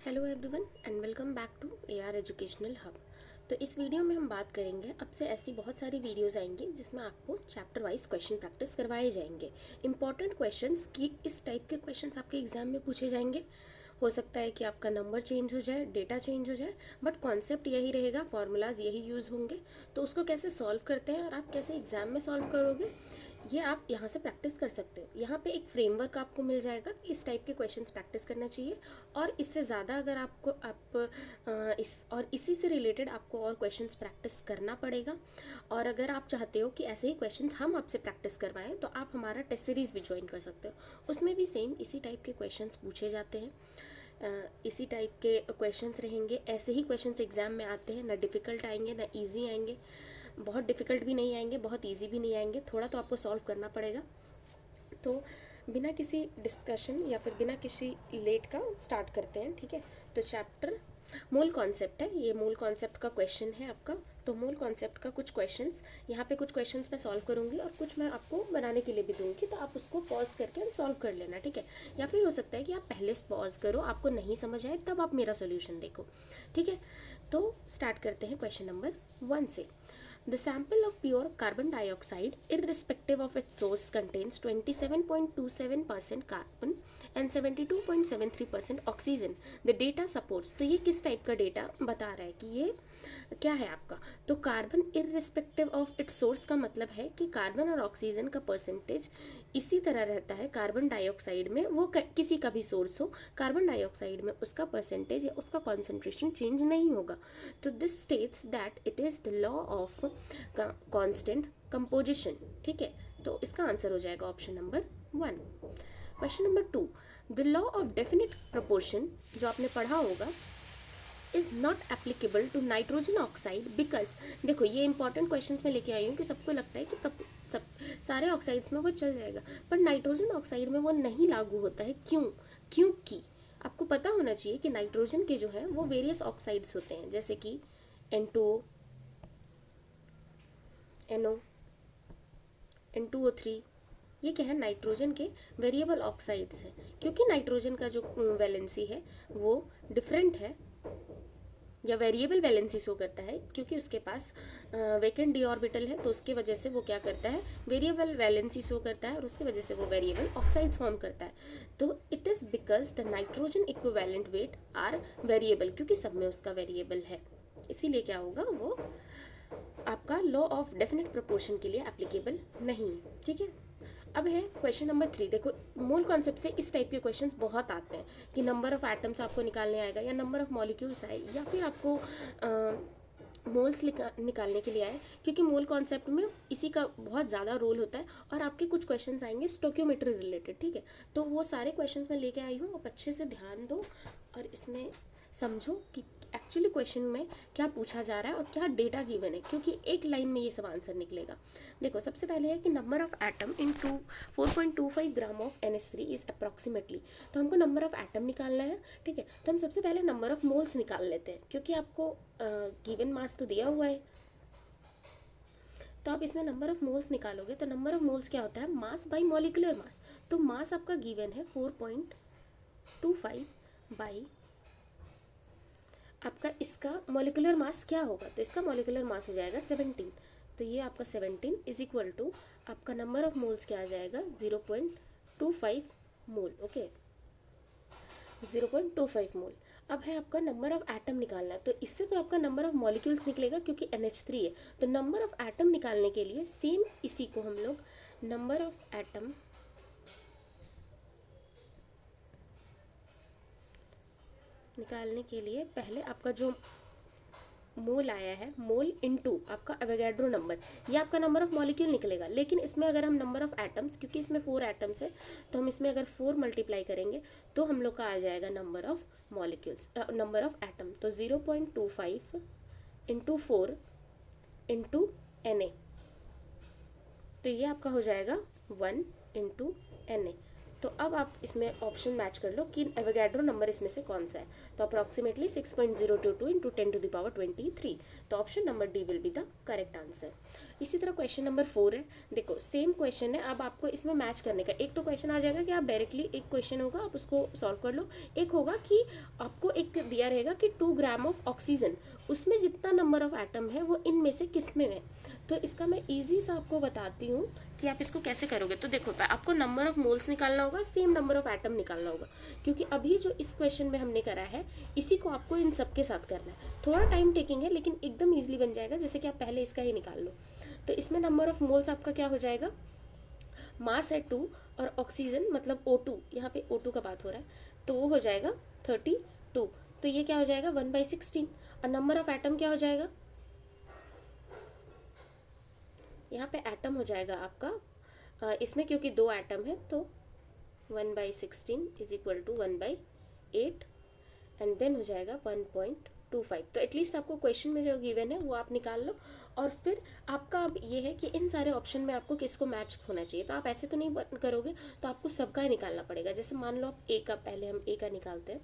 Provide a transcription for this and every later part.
Hello everyone and welcome back to AR educational hub. तो इस video में हम बात करेंगे, अब से ऐसी बहुत सारी वीडियोस आएंगी जिसमें आपको चैप्टर वाइज क्वेश्चन प्रैक्टिस करवाए जाएंगे। इंपॉर्टेंट क्वेश्चंस की इस टाइप के क्वेश्चंस आपके एग्जाम में पूछे जाएंगे। हो सकता है कि आपका नंबर चेंज हो जाए, डेटा चेंज हो जाए, बट कॉन्सेप्ट यही रहेगा, फॉर्मूलाज यही यूज़ होंगे। तो उसको कैसे सॉल्व करते हैं और आप कैसे एग्जाम में सॉल्व करोगे, ये आप यहाँ से प्रैक्टिस कर सकते हो। यहाँ पे एक फ्रेमवर्क आपको मिल जाएगा, इस टाइप के क्वेश्चंस प्रैक्टिस करना चाहिए। और इससे ज़्यादा अगर आपको इसी से रिलेटेड आपको और क्वेश्चंस प्रैक्टिस करना पड़ेगा। और अगर आप चाहते हो कि ऐसे ही क्वेश्चंस हम आपसे प्रैक्टिस करवाएं तो आप हमारा टेस्ट सीरीज़ भी ज्वाइन कर सकते हो। उसमें भी सेम इसी टाइप के क्वेश्चंस पूछे जाते हैं, इसी टाइप के क्वेश्चंस रहेंगे। ऐसे ही क्वेश्चंस एग्जाम में आते हैं, ना डिफ़िकल्ट आएंगे ना ईजी आएंगे, बहुत डिफ़िकल्ट भी नहीं आएंगे, बहुत इजी भी नहीं आएंगे, थोड़ा तो आपको सॉल्व करना पड़ेगा। तो बिना किसी डिस्कशन या फिर बिना किसी लेट का स्टार्ट करते हैं, ठीक है। तो चैप्टर मूल कॉन्सेप्ट है, ये मूल कॉन्सेप्ट का क्वेश्चन है आपका। तो मूल कॉन्सेप्ट का कुछ क्वेश्चंस, यहाँ पे कुछ क्वेश्चंस मैं सॉल्व करूँगी और कुछ मैं आपको बनाने के लिए भी दूँगी, तो आप उसको पॉज करके सॉल्व कर लेना, ठीक है। या फिर हो सकता है कि आप पहले पॉज करो, आपको नहीं समझ आए तब आप मेरा सोल्यूशन देखो, ठीक है। तो स्टार्ट करते हैं क्वेश्चन नंबर 1 से। The sample of pure carbon dioxide, irrespective of its source, contains 27.27% carbon and 72.73% oxygen. The data supports, तो ये किस टाइप का डेटा बता रहा है कि ये क्या है आपका। तो carbon irrespective of its source का मतलब है कि कार्बन और ऑक्सीजन का परसेंटेज इसी तरह रहता है। कार्बन डाइऑक्साइड में वो किसी का भी सोर्स हो, कार्बन डाइऑक्साइड में उसका परसेंटेज या उसका कॉन्सेंट्रेशन चेंज नहीं होगा। तो this states that it is the law of constant composition, ठीक है। तो इसका आंसर हो जाएगा option number 1। Question number 2, the law of definite proportion, जो आपने पढ़ा होगा, is not applicable to nitrogen oxide because, देखो ये इंपॉर्टेंट क्वेश्चन में लेके आई हूँ कि सबको लगता है कि सब सारे ऑक्साइड्स में वो चल जाएगा, पर नाइट्रोजन ऑक्साइड में वो नहीं लागू होता है। क्योंकि आपको पता होना चाहिए कि नाइट्रोजन के जो है वो वेरियस ऑक्साइड्स होते हैं, जैसे कि N2O, NO, N2O3, ये क्या है, नाइट्रोजन के वेरिएबल ऑक्साइड्स हैं। क्योंकि नाइट्रोजन का जो वैलेंसी है वो डिफरेंट है या वेरिएबल वैलेंसी शो करता है, क्योंकि उसके पास वेकेंट डी ऑर्बिटल है, तो उसके वजह से वो क्या करता है, वेरिएबल वैलेंसी शो करता है और उसकी वजह से वो वेरिएबल ऑक्साइड्स फॉर्म करता है। तो it is because the nitrogen equivalent weight are variable, क्योंकि सब में उसका वेरिएबल है, इसीलिए क्या होगा, वो आपका लॉ ऑफ डेफिनेट प्रोपोर्शन के लिए एप्लीकेबल नहीं, ठीक है। अब है क्वेश्चन नंबर 3। देखो मूल कॉन्सेप्ट से इस टाइप के क्वेश्चंस बहुत आते हैं कि नंबर ऑफ एटम्स आपको निकालने आएगा या नंबर ऑफ मॉलिक्यूल्स आए या फिर आपको मोल्स निकालने के लिए आए, क्योंकि मोल कॉन्सेप्ट में इसी का बहुत ज़्यादा रोल होता है। और आपके कुछ क्वेश्चंस आएंगे स्टोकियोमेट्री रिलेटेड, ठीक है। तो वो सारे क्वेश्चंस मैं लेके आई हूँ, आप अच्छे से ध्यान दो और इसमें समझो कि एक्चुअली क्वेश्चन में क्या पूछा जा रहा है और क्या डेटा गिवन है, क्योंकि एक लाइन में ये सब आंसर निकलेगा। देखो सबसे पहले है कि number of atom in 4.25 gram of NH3 is approximately. तो हमको नंबर ऑफ एटम निकालना है, ठीक है। तो हम सबसे पहले नंबर ऑफ मोल्स निकाल लेते हैं, क्योंकि आपको गिवन मास तो दिया हुआ है। तो आप इसमें नंबर ऑफ मोल्स निकालोगे तो नंबर ऑफ मोल्स क्या होता है, मास बाई मॉलिकुलर मास। तो मास आपका गिवन है 4.25 बाई आपका इसका मॉलिकुलर मास क्या होगा, तो इसका मॉलिकुलर मास हो जाएगा 17। तो ये आपका 17 इज इक्वल टू आपका नंबर ऑफ मोल्स क्या आ जाएगा, 0.25 मोल, ओके, 0.25 मोल। अब है आपका नंबर ऑफ एटम निकालना है, तो इससे तो आपका नंबर ऑफ मॉलिक्यूल्स निकलेगा क्योंकि NH3 है। तो नंबर ऑफ एटम निकालने के लिए सेम इसी को हम लोग नंबर ऑफ एटम निकालने के लिए पहले आपका जो मोल आया है, मोल इनटू आपका एवोगैड्रो नंबर, ये आपका नंबर ऑफ मॉलिक्यूल निकलेगा। लेकिन इसमें अगर हम नंबर ऑफ एटम्स, क्योंकि इसमें 4 एटम्स है, तो हम इसमें अगर 4 मल्टीप्लाई करेंगे तो हम लोग का आ जाएगा number of molecules, number of atom. तो 0.25 इंटू 4 इंटू Na, तो ये आपका हो जाएगा 1 इंटू Na। तो अब आप इसमें ऑप्शन मैच कर लो कि एवोगैड्रो नंबर इसमें से कौन सा है। तो अप्रॉक्सीमेटली 6.022 इंटू 10⁻23। तो option number D will be the correct answer. इसी तरह क्वेश्चन नंबर 4 है। देखो सेम क्वेश्चन है, अब आपको इसमें मैच करने का, एक तो क्वेश्चन आ जाएगा कि आप डायरेक्टली एक क्वेश्चन होगा आप उसको सॉल्व कर लो, एक होगा कि आपको एक दिया रहेगा कि 2 ग्राम ऑफ ऑक्सीजन, उसमें जितना नंबर ऑफ एटम है वो इनमें से किस में है। तो इसका मैं इजी सा आपको बताती हूँ कि आप इसको कैसे करोगे। तो देखो आपको नंबर ऑफ मोल्स निकालना होगा, सेम नंबर ऑफ एटम निकालना होगा, क्योंकि अभी जो इस क्वेश्चन में हमने करा है इसी को आपको इन सब के साथ करना है। थोड़ा टाइम टेकिंग है लेकिन एकदम ईजिली बन जाएगा, जैसे कि आप पहले इसका ही निकाल लो। तो इसमें नंबर ऑफ मोल्स आपका क्या हो जाएगा, मास है 2 और ऑक्सीजन मतलब O2, यहाँ पे O2 का बात हो रहा है, तो वो हो जाएगा 32। तो ये क्या हो जाएगा 1/16। और नंबर ऑफ एटम क्या हो जाएगा, यहाँ पे एटम हो जाएगा आपका इसमें क्योंकि 2 एटम है तो 1/16 is equal to 1/8 and then हो जाएगा 1.25। तो एटलीस्ट आपको क्वेश्चन में जो गिवन है वो आप निकाल लो। और फिर आपका अब ये है कि इन सारे ऑप्शन में आपको किसको मैच होना चाहिए। तो आप ऐसे तो नहीं करोगे, तो आपको सबका ही निकालना पड़ेगा। जैसे मान लो आप ए का, पहले हम ए का निकालते हैं।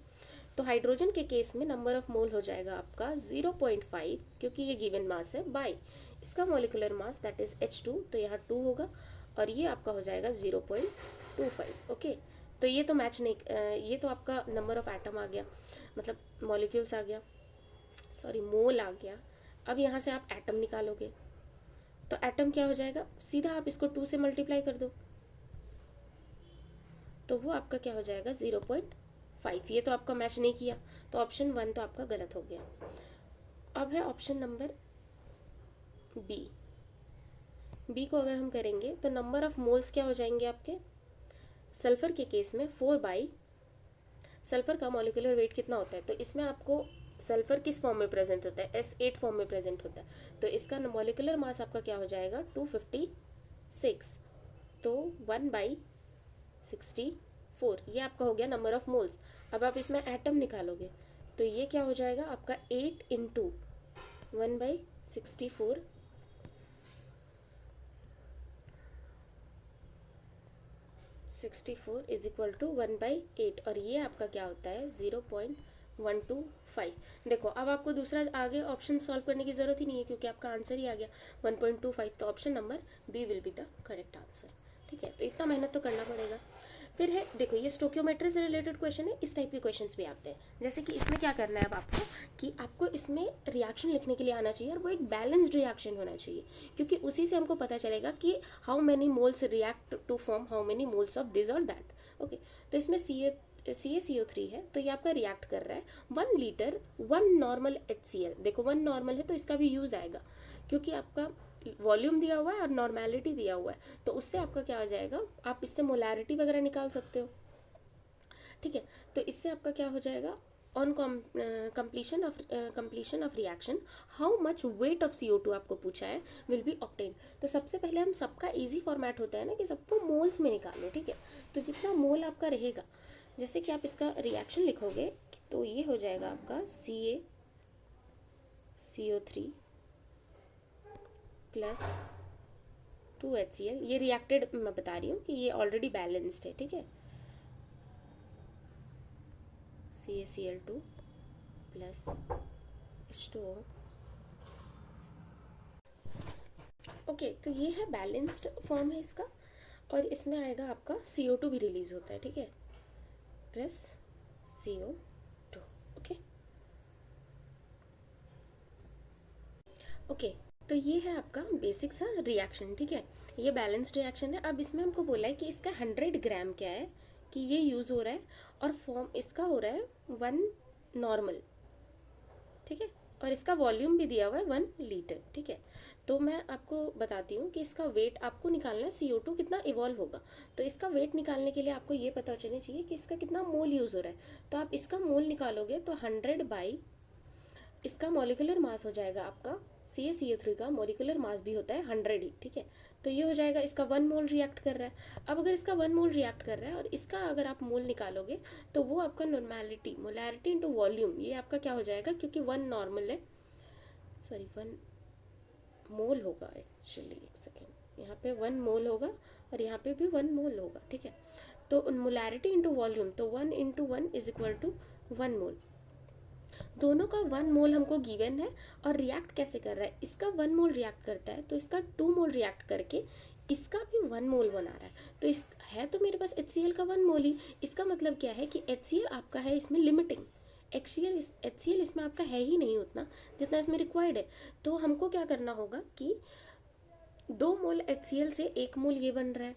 तो हाइड्रोजन के केस में नंबर ऑफ मोल हो जाएगा आपका 0.5, क्योंकि ये गिवन मास है, बाई इसका molecular mass that is H2, तो यहाँ 2 होगा और ये आपका हो जाएगा 0.25। ओके, तो ये तो मैच नहीं, ये तो आपका नंबर ऑफ एटम आ गया, मतलब मॉलिक्यूल्स आ गया, सॉरी मोल आ गया। अब यहाँ से आप एटम निकालोगे, तो एटम क्या हो जाएगा, सीधा आप इसको 2 से मल्टीप्लाई कर दो, तो वो आपका क्या हो जाएगा 0.5। ये तो आपका मैच नहीं किया, तो ऑप्शन 1 तो आपका गलत हो गया। अब है ऑप्शन नंबर बी। बी को अगर हम करेंगे तो नंबर ऑफ मोल्स क्या हो जाएंगे आपके, सल्फर के केस में 4 सल्फर का मॉलिक्यूलर वेट कितना होता है, तो इसमें आपको सल्फर किस फॉर्म में प्रेजेंट होता है, S8 फॉर्म में प्रेजेंट होता है, तो इसका मॉलिक्यूलर मास आपका क्या हो जाएगा 256, तो 1/64, ये आपका हो गया नंबर ऑफ मोल्स। अब आप इसमें एटम निकालोगे, तो ये क्या हो जाएगा आपका 8 × 1/64 64 इज इक्वल टू 1/8, और ये आपका क्या होता है 0.125। देखो अब आपको दूसरा आगे ऑप्शन सॉल्व करने की ज़रूरत ही नहीं है, क्योंकि आपका आंसर ही आ गया 1.25। तो option number B will be the correct answer. ठीक है, तो इतना मेहनत तो करना पड़ेगा। फिर है देखो, ये स्टोकियोमेट्री से रिलेटेड क्वेश्चन है, इस टाइप के क्वेश्चंस भी आते हैं। जैसे कि इसमें क्या करना है अब आपको, कि आपको इसमें रिएक्शन लिखने के लिए आना चाहिए और वो एक बैलेंस्ड रिएक्शन होना चाहिए, क्योंकि उसी से हमको पता चलेगा कि how many moles react to form how many moles of this और दैट। ओके, तो इसमें CaCO3 है, तो ये आपका रिएक्ट कर रहा है 1 लीटर 1 नॉर्मल HCl। देखो 1 नॉर्मल है तो इसका भी यूज़ आएगा, क्योंकि आपका वॉल्यूम दिया हुआ है और नॉर्मेलिटी दिया हुआ है, तो उससे आपका क्या आ जाएगा, आप इससे मोलैरिटी वगैरह निकाल सकते हो। ठीक है, तो इससे आपका क्या हो जाएगा, on completion of reaction how much weight of CO2 आपको पूछा है विल बी ऑब्टेन। तो सबसे पहले हम सबका इजी फॉर्मेट होता है ना कि सबको मोल्स में निकालो। ठीक है, तो जितना मोल आपका रहेगा, जैसे कि आप इसका रिएक्शन लिखोगे तो ये हो जाएगा आपका CaCO3 प्लस 2 HCl। ये रिएक्टेड मैं बता रही हूँ कि ये ऑलरेडी बैलेंस्ड है। ठीक है, CaCl2 प्लस H2O। ओके, तो ये है बैलेंस्ड फॉर्म है इसका, और इसमें आएगा आपका CO2 भी रिलीज होता है। ठीक है, प्लस CO2। ओके ओके, तो ये है आपका बेसिक सा रिएक्शन। ठीक है, ये बैलेंस्ड रिएक्शन है। अब इसमें हमको बोला है कि इसका 100 ग्राम क्या है, कि ये यूज़ हो रहा है, और फॉर्म इसका हो रहा है 1 नॉर्मल। ठीक है, और इसका वॉल्यूम भी दिया हुआ है 1 लीटर। ठीक है, तो मैं आपको बताती हूँ कि इसका वेट आपको निकालना है, CO2 कितना इवॉल्व होगा। तो इसका वेट निकालने के लिए आपको ये पता चलनी चाहिए कि इसका कितना मोल यूज़ हो रहा है। तो आप इसका मोल निकालोगे तो 100 बाई इसका मॉलिक्यूलर मास हो जाएगा आपका, CaCO3 का मॉलिक्यूलर मास भी होता है 100 ही। ठीक है, तो ये हो जाएगा इसका 1 मोल रिएक्ट कर रहा है। अब अगर इसका 1 मोल रिएक्ट कर रहा है और इसका अगर आप मोल निकालोगे तो वो आपका नॉर्मेलिटी, मोलैरिटी इंटू वॉल्यूम, ये आपका क्या हो जाएगा, क्योंकि 1 नॉर्मल है, सॉरी 1 मोल होगा एक्चुअली, एक सेकेंड, यहाँ पे 1 मोल होगा और यहाँ पे भी 1 मोल होगा। ठीक है, तो मोलैरिटी इंटू वॉल्यूम, तो 1 × 1 इज इक्वल टू 1 मोल। दोनों का 1 मोल हमको गिवन है, और रिएक्ट कैसे कर रहा है, इसका 1 मोल रिएक्ट करता है तो इसका 2 मोल रिएक्ट करके इसका भी 1 मोल बना रहा है। तो इस है तो मेरे पास HCl का 1 मोल ही, इसका मतलब क्या है कि HCl आपका है इसमें लिमिटिंग, HCl इसमें आपका है ही नहीं उतना जितना इसमें रिक्वायर्ड है। तो हमको क्या करना होगा कि 2 मोल HCl से 1 मोल ये बन रहा है,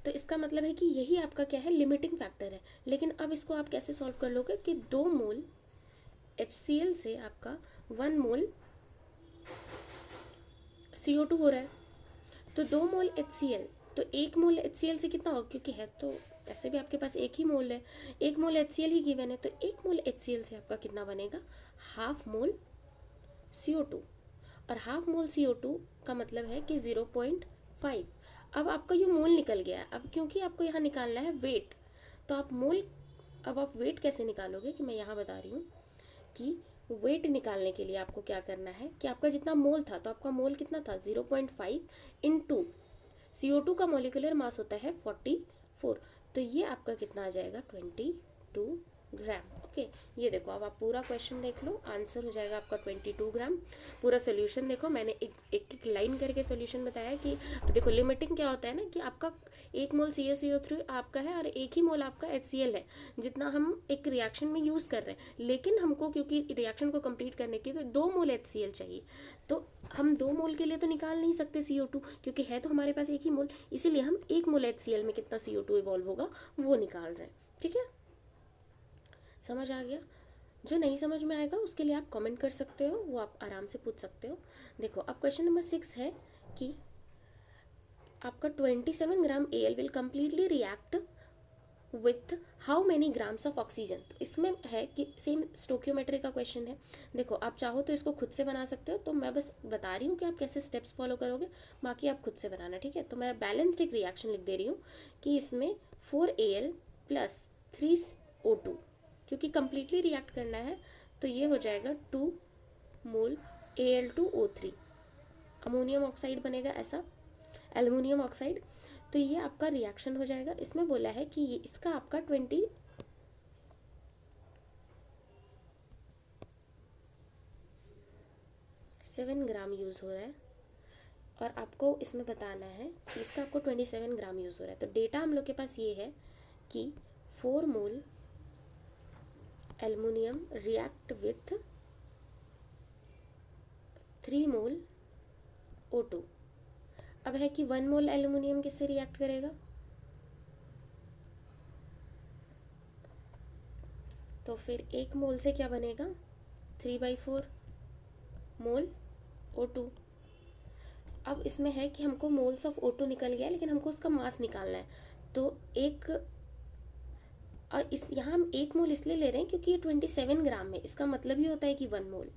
तो इसका मतलब है कि यही आपका क्या है, लिमिटिंग फैक्टर है। लेकिन अब इसको आप कैसे सॉल्व कर लोगे कि 2 मोल HCl से आपका 1 मोल CO2 हो रहा है, तो 2 मोल HCl, तो 1 मोल HCl से कितना होगा, क्योंकि है तो ऐसे भी आपके पास एक ही मोल है, 1 मोल HCl ही गिवन है, तो 1 मोल HCl से आपका कितना बनेगा, हाफ मोल CO2। और हाफ मोल CO2 का मतलब है कि 0.5। अब आपका ये मोल निकल गया है। अब क्योंकि आपको यहाँ निकालना है वेट, तो आप मोल, अब आप वेट कैसे निकालोगे कि मैं यहाँ बता रही हूँ कि वेट निकालने के लिए आपको क्या करना है कि आपका जितना मोल था, तो आपका मोल कितना था 0.5 इंटू CO2 का मॉलिक्यूलर मास होता है 44, तो ये आपका कितना आ जाएगा 22 ग्राम। ओके, ये देखो, अब आप पूरा क्वेश्चन देख लो, आंसर हो जाएगा आपका 22 ग्राम। पूरा सोल्यूशन देखो, मैंने एक लाइन करके सोल्यूशन बताया कि देखो लिमिटिंग क्या होता है ना, कि आपका 1 मोल CaCO3 आपका है और 1 ही मोल आपका HCl है, जितना हम एक रिएक्शन में यूज़ कर रहे हैं। लेकिन हमको क्योंकि रिएक्शन को कंप्लीट करने के लिए 2 मोल HCl चाहिए, तो हम 2 मोल के लिए तो निकाल नहीं सकते CO2, क्योंकि है तो हमारे पास 1 ही मोल, इसीलिए हम 1 मोल HCl में कितना CO2 इवॉल्व होगा वो निकाल रहे हैं। ठीक है, समझ आ गया? जो नहीं समझ में आएगा उसके लिए आप कमेंट कर सकते हो, वो आप आराम से पूछ सकते हो। देखो, अब क्वेश्चन नंबर 6 है कि आपका 27 ग्राम AL will completely react with how many grams of oxygen. तो इसमें है कि सेम स्टोक्योमेट्री का क्वेश्चन है। देखो, आप चाहो तो इसको खुद से बना सकते हो, तो मैं बस बता रही हूँ कि आप कैसे स्टेप्स फॉलो करोगे, बाकी आप खुद से बनाना। ठीक है, तो मैं बैलेंस्ड एक रिएक्शन लिख दे रही हूँ कि इसमें 4AL प्लस 3O2, क्योंकि कम्प्लीटली रिएक्ट करना है, तो ये हो जाएगा 2 मोल Al2O3, अमोनियम ऑक्साइड बनेगा ऐसा, एल्युमिनियम ऑक्साइड। तो ये आपका रिएक्शन हो जाएगा। इसमें बोला है कि ये इसका आपका 27 ग्राम यूज़ हो रहा है, और आपको इसमें बताना है कि इसका आपको 27 ग्राम यूज़ हो रहा है। तो डेटा हम लोग के पास ये है कि 4 mole aluminium react with 3 mole O2। अब है कि 1 मोल एल्युमिनियम किससे रिएक्ट करेगा, तो फिर 1 मोल से क्या बनेगा, 3/4 मोल O2। अब इसमें है कि हमको मोल्स ऑफ O2 निकल गया, लेकिन हमको उसका मास निकालना है। तो एक, और इस यहाँ हम 1 मोल इसलिए ले रहे हैं क्योंकि ये 27 ग्राम है, इसका मतलब ही होता है कि 1 मोल,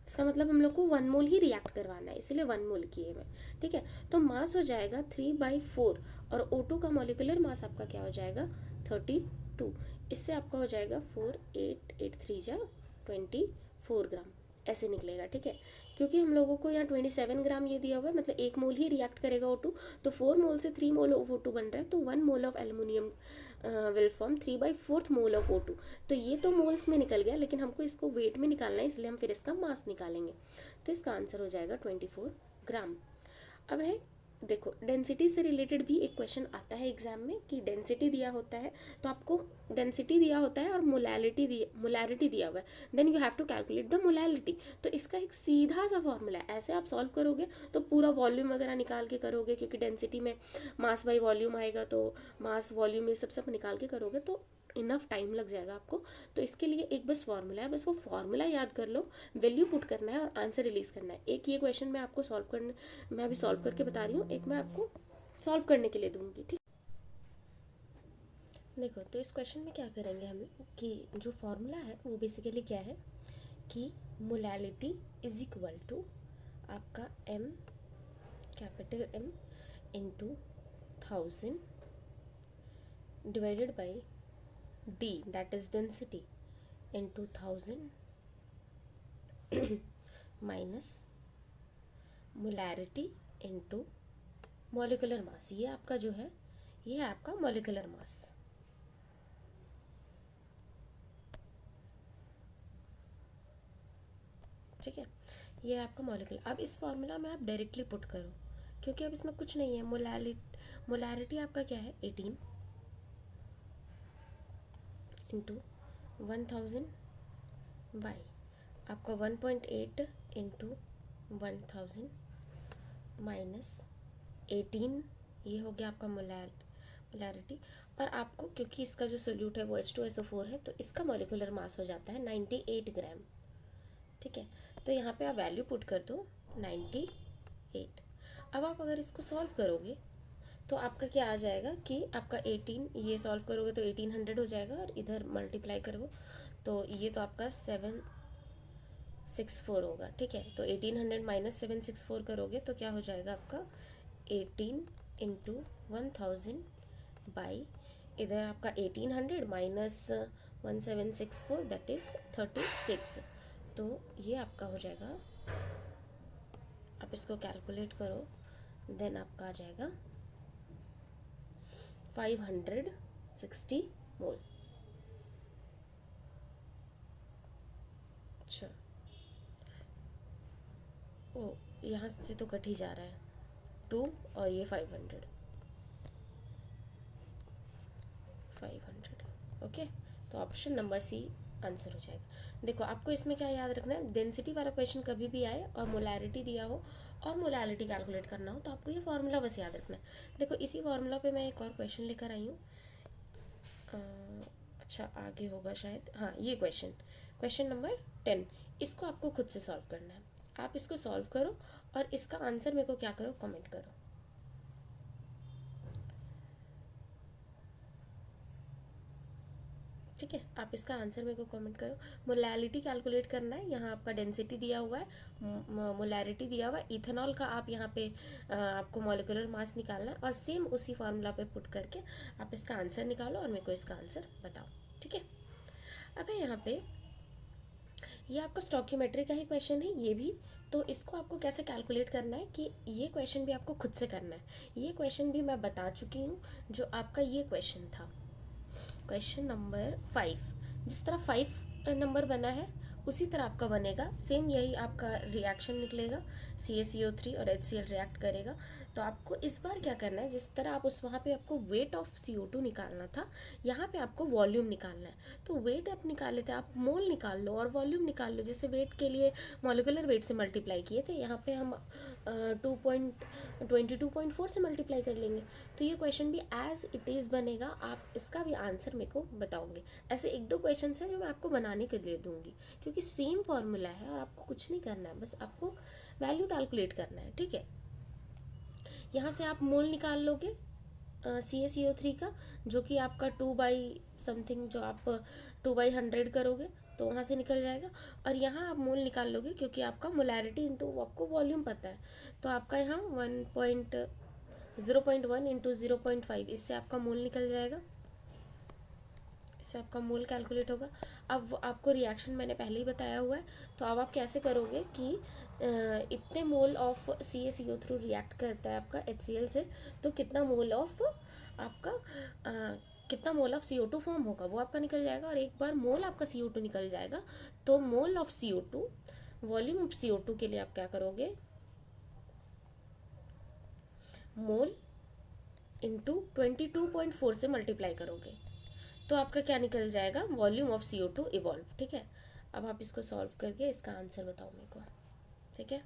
इसका मतलब हम लोग को 1 मोल ही रिएक्ट करवाना है, इसलिए 1 मोल किए मैं। ठीक है, तो मास हो जाएगा 3/4, और O2 का मॉलिक्यूलर मास आपका क्या हो जाएगा 32। इससे आपका हो जाएगा 4883 जा 24 ग्राम, ऐसे निकलेगा। ठीक है, क्योंकि हम लोगों को यहाँ 27 ग्राम ये दिया हुआ है, मतलब 1 मोल ही रिएक्ट करेगा O2, तो 4 मोल से 3 मोल ऑफ O2 बन रहा है, तो 1 mole of aluminium will form 3/4 mole of O2। तो ये तो मोल्स में निकल गया, लेकिन हमको इसको वेट में निकालना है, इसलिए हम फिर इसका मास निकालेंगे। तो इसका आंसर हो जाएगा 24 ग्राम। अब है, देखो, डेंसिटी से रिलेटेड भी एक क्वेश्चन आता है एग्जाम में कि डेंसिटी दिया होता है, तो आपको डेंसिटी दिया होता है और मोलैरिटी दिया हुआ है, then you have to calculate the molality. तो इसका एक सीधा सा फॉर्मूला है, ऐसे आप सॉल्व करोगे तो पूरा वॉल्यूम वगैरह निकाल के करोगे, क्योंकि डेंसिटी में मास बाई वॉल्यूम आएगा, तो मास वॉल्यूम ये सब निकाल के करोगे तो इनफ टाइम लग जाएगा आपको। तो इसके लिए एक बस फॉर्मूला है, बस वो फॉर्मूला याद कर लो, वैल्यू पुट करना है और आंसर रिलीज करना है। एक ये क्वेश्चन मैं आपको मैं अभी सॉल्व करके बता रही हूँ, एक मैं आपको सॉल्व करने के लिए दूंगी। ठीक, देखो, तो इस क्वेश्चन में क्या करेंगे हम लोग कि जो फॉर्मूला है वो बेसिकली क्या है कि मोलैलिटी इज इक्वल टू आपका M, capital M into 1000 divided by D, that is density, into 1000 minus molarity into molecular mass। ये आपका जो है, ये है आपका molecular mass। ठीक है, ये है आपका molecular। अब इस फॉर्मूला में आप डायरेक्टली पुट करो, क्योंकि अब इसमें कुछ नहीं है। मोलैरिटी आपका क्या है 18 इंटू 1000 बाई आपका 1.8 इंटू 1000 माइनस 18, ये हो गया आपका मोलैरिटी। और आपको क्योंकि इसका जो सोल्यूट है वो H2SO4 है, तो इसका मॉलिक्यूलर मास हो जाता है 98 ग्राम। ठीक है, तो यहाँ पे आप वैल्यू पुट कर दो 98। अब आप अगर इसको सॉल्व करोगे तो आपका क्या आ जाएगा कि आपका 18, ये सॉल्व करोगे तो 1800 हो जाएगा, और इधर मल्टीप्लाई करो तो ये तो आपका 764 होगा। ठीक है, तो 1800 माइनस 764 करोगे तो क्या हो जाएगा आपका 18 इंटू 1000 बाई, इधर आपका 1800 माइनस 1764 दैट इज़ 36। तो ये आपका हो जाएगा, आप इसको कैलकुलेट करो, देन आपका आ जाएगा 560 मोल। अच्छा, ओ यहाँ से तो कट ही जा रहा है 2 और ये 500। ओके, तो ऑप्शन नंबर सी आंसर हो जाएगा। देखो आपको इसमें क्या याद रखना है, डेंसिटी वाला क्वेश्चन कभी भी आए और मोलैरिटी दिया हो और मोलैरिटी कैलकुलेट करना हो तो आपको ये फार्मूला बस याद रखना है। देखो इसी फार्मूला पे मैं एक और क्वेश्चन लेकर आई हूँ। अच्छा आगे होगा शायद, हाँ ये क्वेश्चन नंबर 10, इसको आपको खुद से सॉल्व करना है। आप इसको सॉल्व करो और इसका आंसर मेरे को क्या करो, कमेंट करो। ठीक है, आप इसका आंसर मेरे को कमेंट करो। मोलैलिटी कैलकुलेट करना है, यहाँ आपका डेंसिटी दिया हुआ है, मोलैरिटी दिया हुआ है, इथेनॉल का आप यहाँ पे आपको मॉलिक्यूलर मास निकालना है, और सेम उसी फार्मूला पे पुट करके आप इसका आंसर निकालो और मेरे को इसका आंसर बताओ। ठीक है, अब है यहाँ पे ये आपका स्टॉकियोमेट्री का ही क्वेश्चन है ये भी, तो इसको आपको कैसे कैलकुलेट करना है कि ये क्वेश्चन भी आपको खुद से करना है। ये क्वेश्चन भी मैं बता चुकी हूँ, जो आपका ये क्वेश्चन था क्वेश्चन नंबर 5, जिस तरह 5 नंबर बना है उसी तरह आपका बनेगा, सेम यही आपका रिएक्शन निकलेगा, CaCO3 और HCl रिएक्ट करेगा। तो आपको इस बार क्या करना है, जिस तरह आप उस वहाँ पे आपको वेट ऑफ CO2 निकालना था, यहाँ पे आपको वॉल्यूम निकालना है। तो वेट आप निकाले थे, आप मोल निकाल लो और वॉल्यूम निकाल लो। जैसे वेट के लिए मॉलिक्यूलर वेट से मल्टीप्लाई किए थे, यहाँ पे हम 22.4 से मल्टीप्लाई कर लेंगे। तो ये क्वेश्चन भी एज इट इज़ बनेगा, आप इसका भी आंसर मेरे को बताओगे। ऐसे एक दो क्वेश्चन हैं जो मैं आपको बनाने के लिए दूंगी, क्योंकि सेम फॉर्मूला है और आपको कुछ नहीं करना है, बस आपको वैल्यू कैलकुलेट करना है। ठीक है, यहाँ से आप मोल निकाल लोगे CaCO3 का, जो कि आपका 2/समथिंग, जो आप 2/100 करोगे तो वहाँ से निकल जाएगा। और यहाँ आप मोल निकाल लोगे क्योंकि आपका मोलैरिटी इंटू आपको वॉल्यूम पता है, तो आपका यहाँ 0.1 इंटू 0.5, इससे आपका मोल निकल जाएगा, इससे आपका मोल कैलकुलेट होगा। अब आपको रिएक्शन मैंने पहले ही बताया हुआ है, तो अब आप कैसे करोगे कि इतने मोल ऑफ CaCO3 रिएक्ट करता है आपका HCl से, तो कितना मोल ऑफ आपका कितना मोल ऑफ CO2 फॉर्म होगा वो आपका निकल जाएगा। और एक बार मोल आपका CO2 निकल जाएगा तो mole of CO2, volume of CO2 के लिए आप क्या करोगे, मोल इंटू 22.4 से मल्टीप्लाई करोगे, तो आपका क्या निकल जाएगा, वॉल्यूम ऑफ CO2 इवॉल्व। ठीक है, अब आप इसको सॉल्व करके इसका आंसर बताओ मेरे को। ठीक है,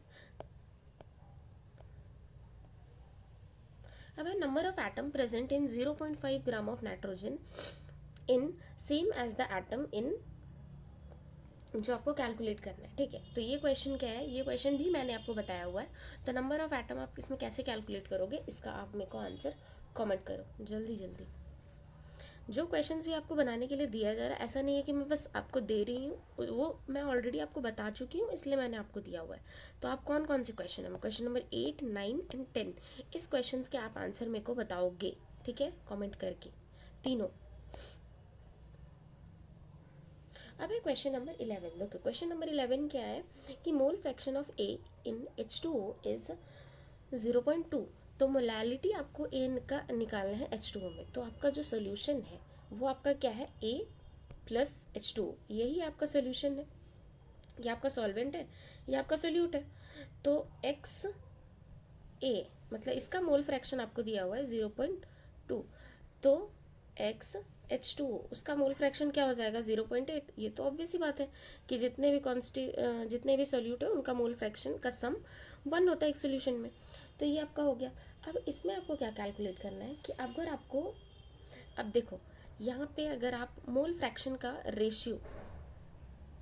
अब है number of atom present in 0.5 gram of nitrogen in same as the atom in, जो आपको कैलकुलेट करना है। ठीक है, तो ये क्वेश्चन क्या है, ये क्वेश्चन भी मैंने आपको बताया हुआ है। तो नंबर ऑफ एटम आप इसमें कैसे कैलकुलेट करोगे, इसका आप मेरे को आंसर कमेंट करो जल्दी जल्दी। जो क्वेश्चंस भी आपको बनाने के लिए दिया जा रहा है, ऐसा नहीं है कि मैं बस आपको दे रही हूँ, वो मैं ऑलरेडी आपको बता चुकी हूँ, इसलिए मैंने आपको दिया हुआ है। तो आप कौन कौन से क्वेश्चन है, क्वेश्चन नंबर 8, 9 एंड 10, इस क्वेश्चन के आप आंसर मेरे को बताओगे। ठीक है, कमेंट करके तीनों। अब है क्वेश्चन नंबर 11। देखो क्वेश्चन नंबर 11 क्या है कि mole fraction of A in H2O is 0.2। तो मोलैलिटी आपको A का निकालना है H2O में। तो आपका जो सोल्यूशन है वो आपका क्या है, A प्लस H2O, यही आपका सोल्यूशन है, ये आपका सॉल्वेंट है, ये आपका सोल्यूट है। तो XA मतलब इसका मोल फ्रैक्शन आपको दिया हुआ है 0.2, तो X H2O उसका मोल फ्रैक्शन क्या हो जाएगा 0.8। ये तो ऑब्वियस ही बात है कि जितने भी सोल्यूट है उनका मोल फ्रैक्शन का सम 1 होता है एक सोल्यूशन में। तो ये आपका हो गया। अब इसमें आपको क्या कैलकुलेट करना है कि अगर आपको, अब देखो यहाँ पे अगर आप मोल फ्रैक्शन का रेशियो,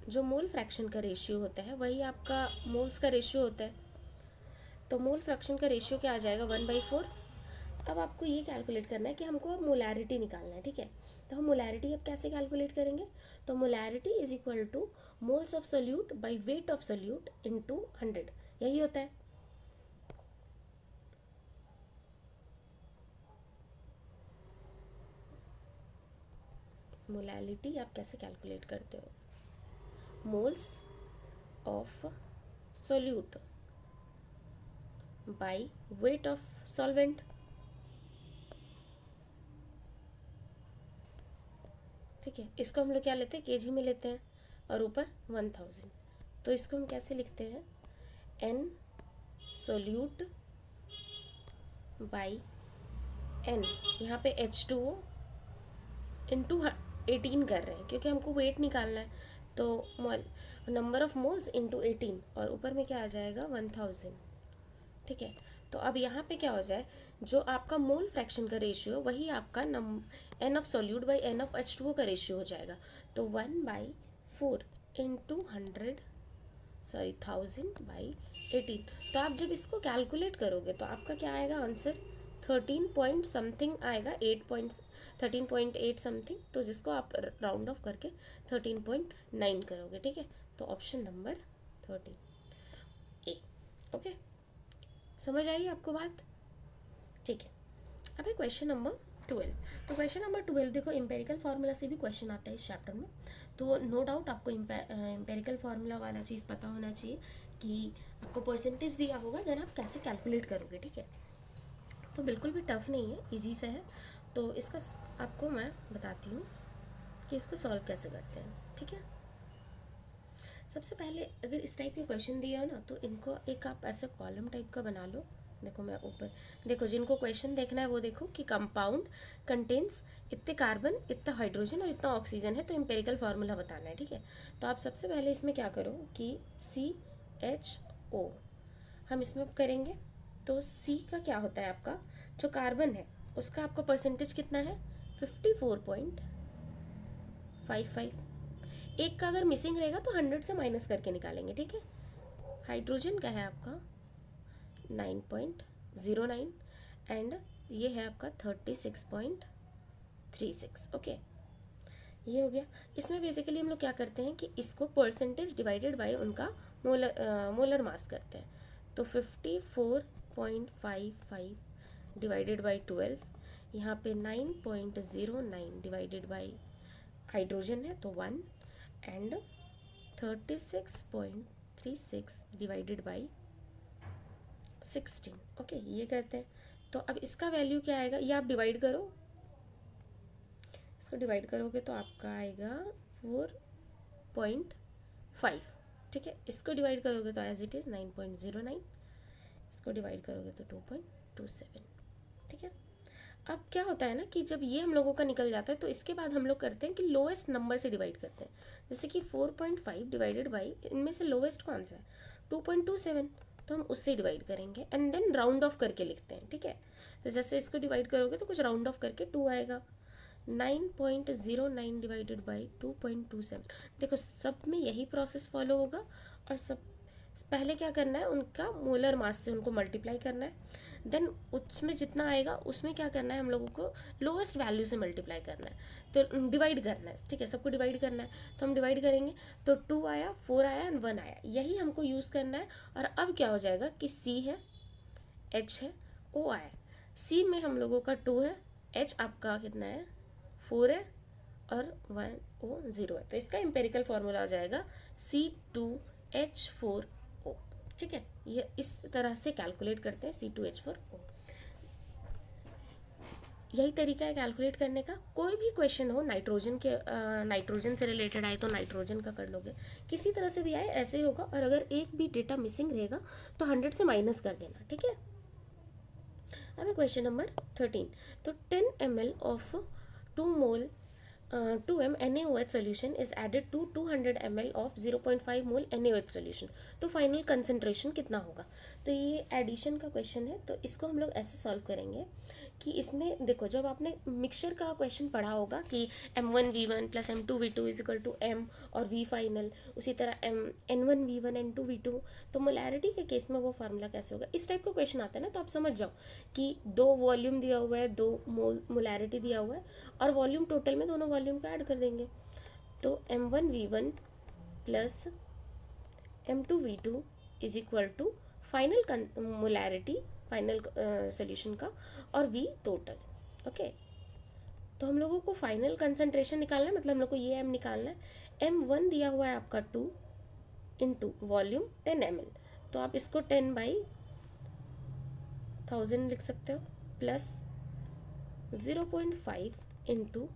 जो मोल फ्रैक्शन का रेशियो होता है वही आपका मोल्स का रेशियो होता है। तो मोल फ्रैक्शन का रेशियो क्या आ जाएगा 1/4। अब आपको ये कैलकुलेट करना है कि हमको अब मोलैरिटी निकालना है, ठीक है। तो हम मोलैरिटी अब कैसे कैलकुलेट करेंगे, तो molarity is equal two moles of solute by weight of solute into 100, यही होता है। मोलैरिटी आप कैसे कैलकुलेट करते हो, moles of solute by weight of solvent, ठीक है। इसको हम लोग क्या लेते हैं, केजी में लेते हैं और ऊपर 1000। तो इसको हम कैसे लिखते हैं, एन सोल्यूट बाई एन, यहाँ पे H2O इंटू 18 कर रहे हैं क्योंकि हमको वेट निकालना है। तो मोल नंबर ऑफ मोल्स इंटू 18 और ऊपर में क्या आ जाएगा 1000, ठीक है। तो अब यहाँ पे क्या हो जाए, जो आपका मोल फ्रैक्शन का रेशियो वही आपका N of solute by N of H2O का रेशियो हो जाएगा। तो 1/4 इंटू 1000/18। तो आप जब इसको कैलकुलेट करोगे तो आपका क्या आएगा आंसर, 13 पॉइंट समथिंग आएगा, 13.8 समथिंग। तो जिसको आप राउंड ऑफ करके 13.9 करोगे, ठीक है। तो ऑप्शन नंबर 13 ए। ओके, समझ आई आपको बात, ठीक है। अब है क्वेश्चन नंबर 12। तो क्वेश्चन नंबर 12 देखो, एम्पेरिकल फार्मूला से भी क्वेश्चन आता है इस चैप्टर में। तो नो डाउट आपको एम्पेरिकल फार्मूला वाला चीज़ पता होना चाहिए कि आपको परसेंटेज दिया होगा, देन आप कैसे कैलकुलेट करोगे, ठीक है। तो बिल्कुल भी टफ नहीं है, इजी सा है। तो इसका आपको मैं बताती हूँ कि इसको सॉल्व कैसे करते हैं, ठीक है। सबसे पहले अगर इस टाइप के क्वेश्चन दिए हो ना, तो इनको एक आप ऐसे कॉलम टाइप का बना लो। देखो मैं ऊपर, देखो जिनको क्वेश्चन देखना है वो देखो कि कंपाउंड कंटेन्स इतने कार्बन, इतना हाइड्रोजन और इतना ऑक्सीजन है, तो एम्पेरिकल फार्मूला बताना है, ठीक है। तो आप सबसे पहले इसमें क्या करो कि CHO हम इसमें करेंगे। तो C का क्या होता है, आपका जो कार्बन है उसका आपका परसेंटेज कितना है 54.55। एक का अगर मिसिंग रहेगा तो 100 से माइनस करके निकालेंगे, ठीक है। हाइड्रोजन का है आपका 9.09 एंड ये है आपका 36.36। ओके, ये हो गया। इसमें बेसिकली हम लोग क्या करते हैं कि इसको परसेंटेज डिवाइडेड बाय उनका मोलर मास करते हैं। तो 54.55 डिवाइडेड बाई 12, यहाँ पे 9.09 डिवाइडेड बाई हाइड्रोजन है तो 1 एंड 36.36 डिवाइडेड बाई 16। ओके, ये कहते हैं। तो अब इसका वैल्यू क्या आएगा, ये आप डिवाइड करो, इसको डिवाइड करोगे तो आपका आएगा 4.5, ठीक है। इसको डिवाइड करोगे तो एज इट इज़ 9.09, इसको डिवाइड करोगे तो 2.27, ठीक है। अब क्या होता है ना कि जब ये हम लोगों का निकल जाता है तो इसके बाद हम लोग करते हैं कि लोएस्ट नंबर से डिवाइड करते हैं। जैसे कि 4.5 डिवाइडेड बाई, इनमें से लोएस्ट कौन सा है 2.27, तो हम उससे डिवाइड करेंगे एंड देन राउंड ऑफ करके लिखते हैं, ठीक है। तो जैसे इसको डिवाइड करोगे तो कुछ राउंड ऑफ करके 2 आएगा। 9.09 डिवाइडेड बाई 2.27। देखो सब में यही प्रोसेस फॉलो होगा और सब पहले क्या करना है, उनका मोलर मास से उनको मल्टीप्लाई करना है, देन उसमें जितना आएगा उसमें क्या करना है हम लोगों को लोएस्ट वैल्यू से मल्टीप्लाई करना है, तो डिवाइड करना है, ठीक है। सबको डिवाइड करना है तो हम डिवाइड करेंगे तो 2 आया, 4 आया एंड 1 आया, यही हमको यूज़ करना है। और अब क्या हो जाएगा कि C है, H है, O आया। C में हम लोगों का 2 है, H आपका कितना है 4 है और 1 O 0 है। तो इसका एम्पेरिकल फार्मूला आ जाएगा C2H4O, ठीक है। ये इस तरह से कैलकुलेट करते हैं C2H4O। यही तरीका है कैलकुलेट करने का। कोई भी क्वेश्चन हो नाइट्रोजन से रिलेटेड आए तो नाइट्रोजन का कर लोगे, किसी तरह से भी आए ऐसे ही होगा। और अगर एक भी डेटा मिसिंग रहेगा तो 100 से माइनस कर देना, ठीक है। अब क्वेश्चन नंबर 13। तो 10 ml of 2 mole 2m NaOH solution is added to 200 ml of 0.5 mole NaOH solution, तो फाइनल कंसनट्रेशन कितना होगा। तो ये एडिशन का क्वेश्चन है, तो इसको हम लोग ऐसे सॉल्व करेंगे कि इसमें देखो, जब आपने मिक्सचर का क्वेश्चन पढ़ा होगा कि M1V1 plus M2V2 is equal to M और V फाइनल, उसी तरह N1V1 N2V2, तो मोलैरिटी के केस में वो फार्मूला कैसे होगा, इस टाइप का क्वेश्चन आता है ना। तो आप समझ जाओ कि 2 वॉल्यूम दिया हुआ है, 2 मोलैरिटी दिया हुआ है, और वॉल्यूम टोटल में दोनों वॉल्यूम को ऐड कर देंगे। तो M1V1 plus M2V2 is equal to final molarity, final solution का, और V टोटल। ओके, तो हम लोगों को फाइनल कंसंट्रेशन निकालना है, मतलब हम लोग को ये M निकालना है। M1 दिया हुआ है आपका 2 इंटू वॉल्यूम 10 ml, तो आप इसको 10/1000 लिख सकते हो, plus 0.5 into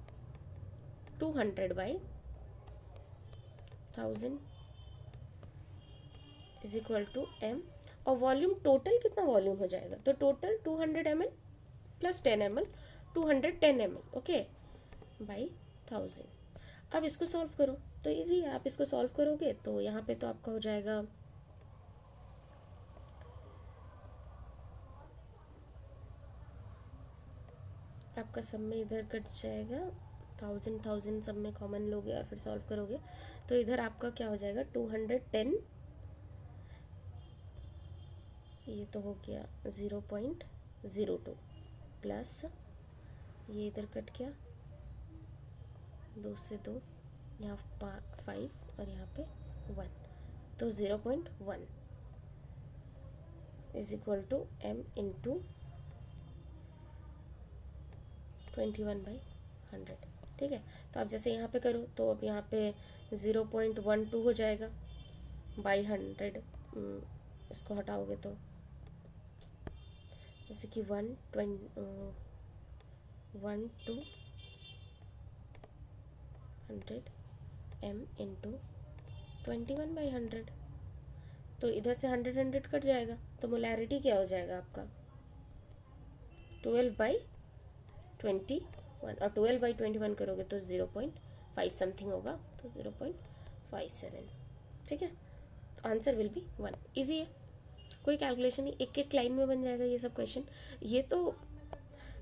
200/1000 is equal to M, और वॉल्यूम टोटल कितना वॉल्यूम हो जाएगा, तो total 200 ml plus 10 ml, 210 ml, okay, by 1000। अब इसको सॉल्व करो तो इजी है, आप इसको सॉल्व करोगे तो यहाँ पे तो आपका हो जाएगा आपका सब में इधर कट जाएगा, 1000 सब में कॉमन लोगे और फिर सॉल्व करोगे तो इधर आपका क्या हो जाएगा 210, ये तो हो गया 0.02 प्लस ये इधर कट गया 2 से 2, यहाँ 5 और यहाँ पे 1, तो 0.1 is equal to M into 21/100। ठीक है, तो आप जैसे यहाँ पे करो तो अब यहाँ पे 0.12 हो जाएगा बाई 100, इसको हटाओगे तो जैसे कि 1 to 100 M इंटू 21/100, तो इधर से 100 कट जाएगा, तो मोलैरिटी क्या हो जाएगा आपका 12/21, और 12/21 करोगे तो 0.5 समथिंग होगा, तो 0.57। ठीक है, तो आंसर विल बी 1। ईजी है, कोई कैलकुलेशन नहीं, एक एक लाइन में बन जाएगा ये सब क्वेश्चन। ये तो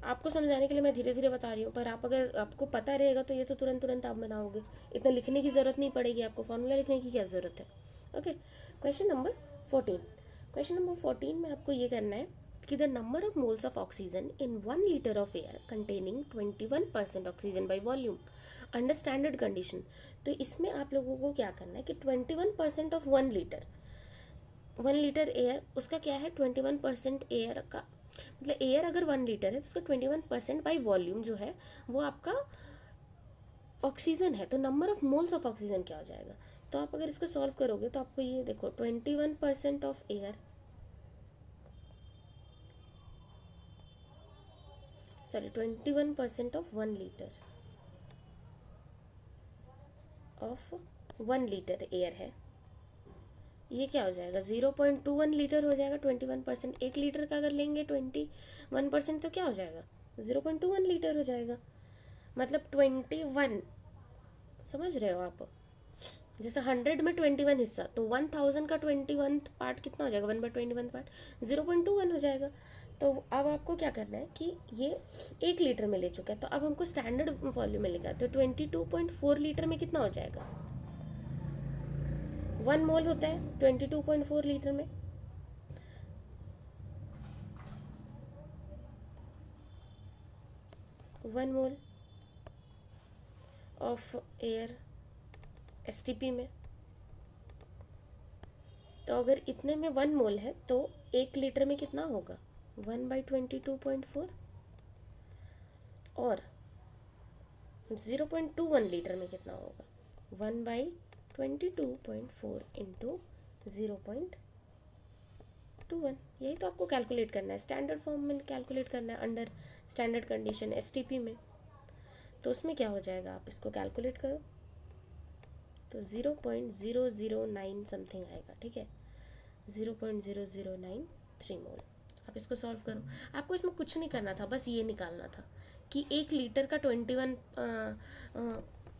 आपको समझाने के लिए मैं धीरे धीरे बता रही हूँ, पर आप अगर आपको पता रहेगा तो ये तो तुरंत आप बनाओगे, इतना लिखने की ज़रूरत नहीं पड़ेगी आपको, फॉर्मूला लिखने की क्या ज़रूरत है। ओके, क्वेश्चन नंबर 14 में आपको ये करना है कि the number of moles of oxygen in 1 litre of air containing 21% oxygen by volume under standard condition. तो इसमें आप लोगों को क्या करना है कि 21% ऑफ 1 लीटर एयर, उसका क्या है 21% एयर का, मतलब एयर अगर 1 लीटर है तो उसका 21% बाई वॉल्यूम जो है वो आपका ऑक्सीजन है, तो number of moles of oxygen क्या हो जाएगा। तो आप अगर इसको सॉल्व करोगे तो आपको ये देखो 21% of air, sorry 21% of 1 litre air है, ये क्या हो जाएगा 0.21 लीटर हो जाएगा। 21% 1 लीटर का अगर लेंगे 21% तो क्या हो जाएगा 0.21 लीटर हो जाएगा, मतलब 21, समझ रहे हो आप, जैसे 100 में 21 हिस्सा, तो 1000 का 21 पार्ट कितना हो जाएगा 1/21 पार्ट, 0.21 हो जाएगा। तो अब आपको क्या करना है कि ये 1 लीटर में ले चुका है, तो अब हमको स्टैंडर्ड वॉल्यूम में लेगा, तो 22.4 लीटर में कितना हो जाएगा 1 मोल होता है 22.4 लीटर में, one mole of air STP में। तो अगर इतने में 1 मोल है तो 1 लीटर में कितना होगा 1/22.4, और 0.21 लीटर में कितना होगा 1/22.4 इंटू 0.21। यही तो आपको कैलकुलेट करना है, स्टैंडर्ड फॉर्म में कैलकुलेट करना है अंडर स्टैंडर्ड कंडीशन STP में। तो उसमें क्या हो जाएगा, आप इसको कैलकुलेट करो तो 0.009 समथिंग आएगा। ठीक है, 0.0093 मोल। आप इसको सॉल्व करो, आपको इसमें कुछ नहीं करना था, बस ये निकालना था कि 1 लीटर का